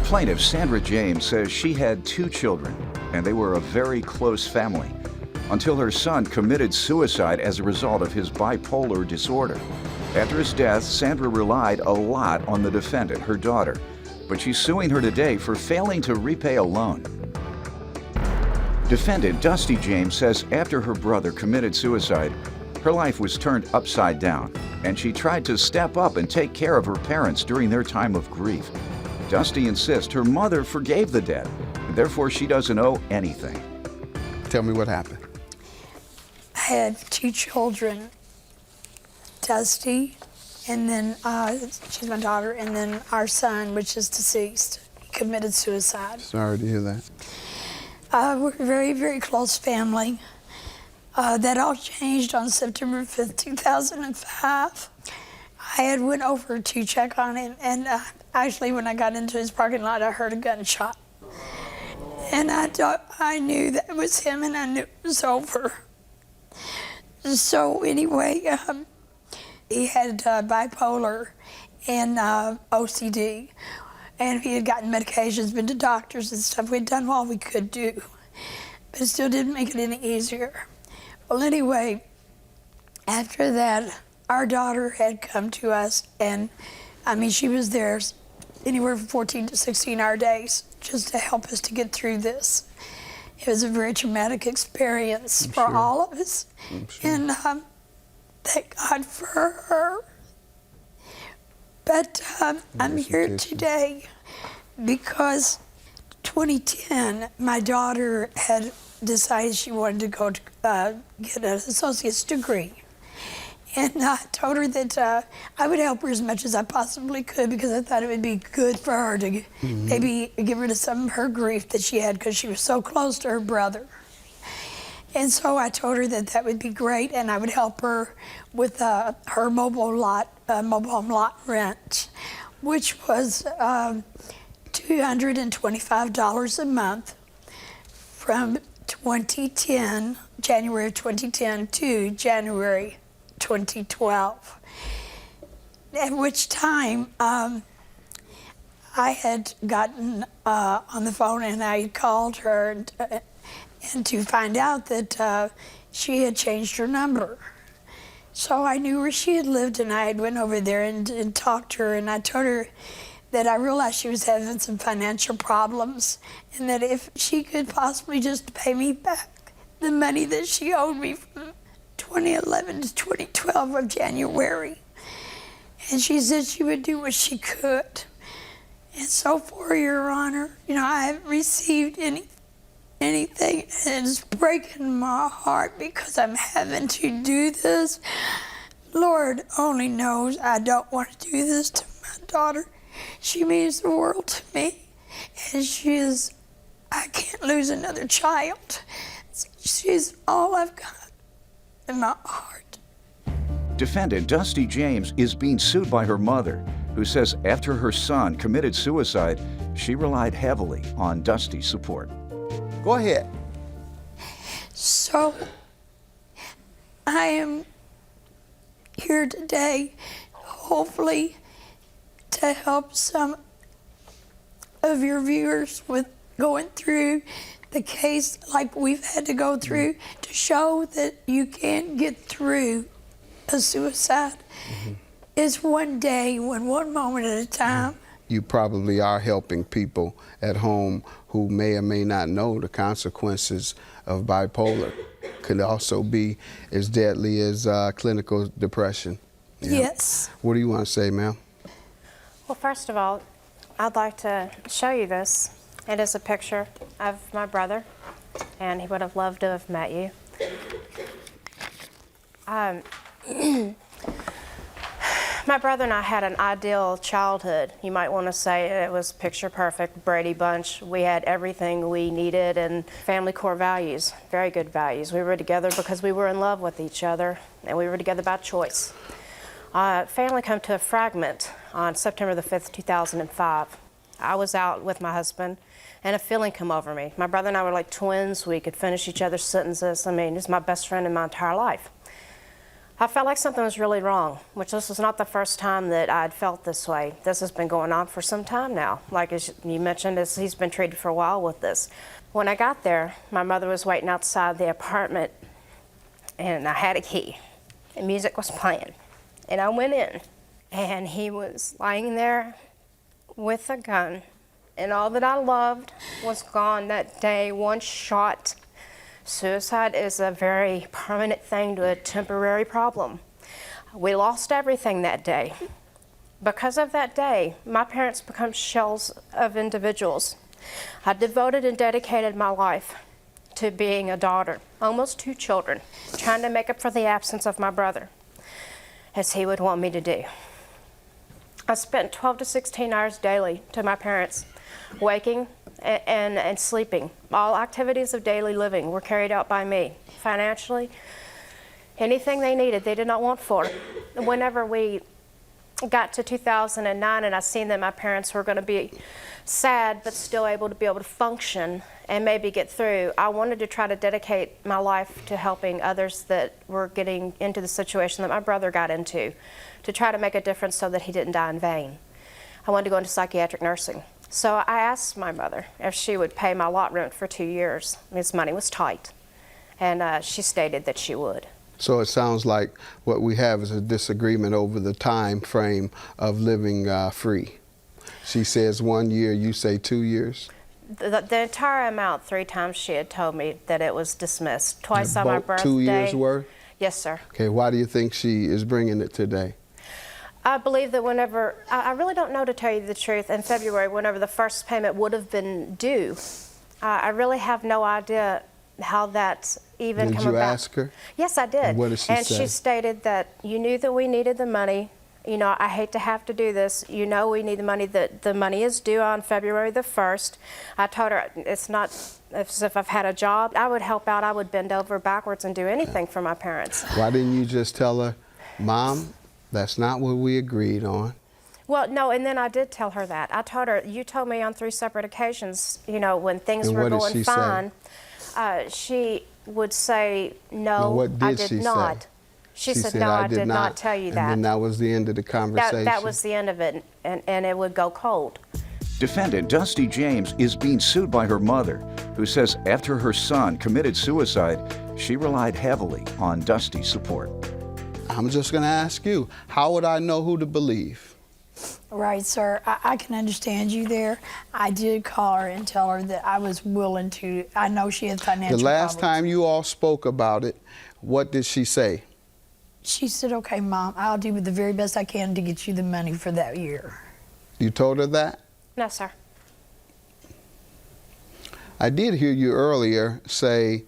Plaintiff Sandra James says she had 2 children, and they were a very close family, until her son committed suicide as a result of his bipolar disorder. After his death, Sandra relied a lot on the defendant, her daughter, but she's suing her today for failing to repay a loan. Defendant Dusty James says after her brother committed suicide, her life was turned upside down, and she tried to step up and take care of her parents during their time of grief. Dusty insists her mother forgave the debt, and therefore she doesn't owe anything. Tell me what happened. I had 2 children, Dusty, and then she's my daughter, and then our son, which is deceased. He committed suicide. Sorry to hear that. We're a very, very close family. That all changed on September 5th, 2005. I had went over to check on him, and actually when I got into his parking lot, I heard a gunshot. And I knew that it was him, and I knew it was over. So anyway, he had bipolar and OCD, and he had gotten medications, been to doctors and stuff. We'd done all we could do, but it still didn't make it any easier. Well, anyway, after that, our daughter had come to us, and I mean, she was there anywhere from 14 to 16-hour days just to help us to get through this. It was a very traumatic experience for all of us, and thank God for her. But I'm here today because 2010, my daughter had decided she wanted to go to get an associate's degree. And I told her that I would help her as much as I possibly could because I thought it would be good for her to maybe get rid of some of her grief that she had because she was so close to her brother. And so I told her that that would be great, and I would help her with her mobile home lot rent, which was $225 a month from 2010, January of 2010 to January 2012, at which time I had gotten on the phone and I called her and to find out that she had changed her number. So I knew where she had lived, and I had went over there and talked to her, and I told her that I realized she was having some financial problems, and that if she could possibly just pay me back the money that she owed me from 2011 to 2012 of January. And she said she would do what she could. And so for Your Honor, you know, I haven't received anything, and it's breaking my heart because I'm having to do this. Lord only knows I don't want to do this to my daughter. She means the world to me, and I can't lose another child. She's all I've got in my heart. Defendant Dusty James is being sued by her mother, who says after her son committed suicide, she relied heavily on Dusty's support. Go ahead. So, I am here today, hopefully, to help some of your viewers with going through the case like we've had to go through, to show that you can get through a suicide. It's one day, one moment at a time. You probably are helping people at home who may or may not know the consequences of bipolar. Could also be as deadly as clinical depression. Yeah. Yes. What do you want to say, ma'am? Well, first of all, I'd like to show you this. It is a picture of my brother, and he would have loved to have met you. My brother and I had an ideal childhood. You might want to say it was picture perfect, Brady Bunch. We had everything we needed and family core values, very good values. We were together because we were in love with each other, and we were together by choice. Family come to a fragment on September the 5th, 2005. I was out with my husband, and a feeling come over me. My brother and I were like twins. We could finish each other's sentences. I mean, he's my best friend in my entire life. I felt like something was really wrong, which this was not the first time that I'd felt this way. This has been going on for some time now. Like as you mentioned, he's been treated for a while with this. When I got there, my mother was waiting outside the apartment, and I had a key, and music was playing. And I went in, and he was lying there with a gun, and all that I loved was gone that day, one shot. Suicide is a very permanent thing to a temporary problem. We lost everything that day. Because of that day, my parents become shells of individuals. I devoted and dedicated my life to being a daughter, almost 2 children, trying to make up for the absence of my brother, as he would want me to do. I spent 12 to 16 hours daily to my parents, waking and sleeping. All activities of daily living were carried out by me. Financially, anything they needed, they did not want for. Whenever we got to 2009 and I seen that my parents were going to be sad but still able to function and maybe get through, I wanted to try to dedicate my life to helping others that were getting into the situation that my brother got into, to try to make a difference so that he didn't die in vain. I wanted to go into psychiatric nursing. So I asked my mother if she would pay my lot rent for 2 years. His money was tight, and she stated that she would. So it sounds like what we have is a disagreement over the time frame of living free. She says 1 year, you say 2 years? The entire amount, 3 times she had told me that it was dismissed. Twice on my birthday. 2 years worth? Yes, sir. Okay, why do you think she is bringing it today? I believe that whenever, I really don't know, to tell you the truth, in February, whenever the first payment would have been due, I really have no idea how that even came about. Did you ask her? Yes, I did. And what did she say? And she stated that you knew that we needed the money. You know, I hate to have to do this. You know we need the money. That the money is due on February the 1st. I told her it's not as if I've had a job. I would help out. I would bend over backwards and do anything for my parents. Why didn't you just tell her, Mom, that's not what we agreed on? Well, no, and then I did tell her that. I told her, you told me on 3 separate occasions, you know, when things were going fine. She would say, no, what I did did she not. say? She said, no, I did not tell you that. And then that was the end of the conversation? That was the end of it, and it would go cold. Defendant Dusty James is being sued by her mother, who says after her son committed suicide, she relied heavily on Dusty's support. I'm just going to ask you, how would I know who to believe? Right, sir. I can understand you there. I did call her and tell her that I was willing to. I know she had financial The last problems. time you all spoke about it, what did she say? She said, okay, Mom, I'll do the very best I can to get you the money for that year. You told her that? No, sir. I did hear you earlier say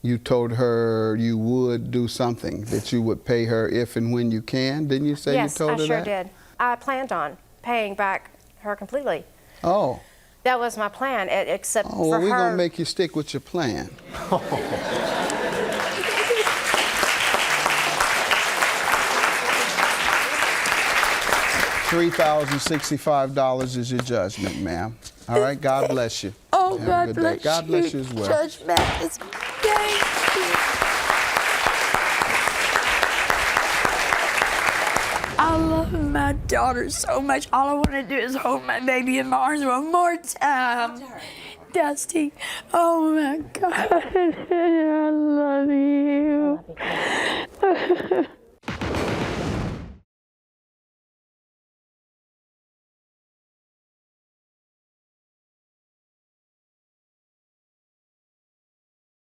you told her you would do something, that you would pay her if and when you can. Didn't you say Yes, you told her I sure that? did. I planned on paying back her completely. Oh. That was my plan, except Oh, well, for we're her. going to make you stick with your plan. $3,065 is your judgment, ma'am. All right, God bless you. Oh, Have a God good day. bless God you, bless you as well. Judge Mathis. Thank you. I love my daughter so much. All I want to do is hold my baby in my arms one more time. Dusty, oh my God, I love you.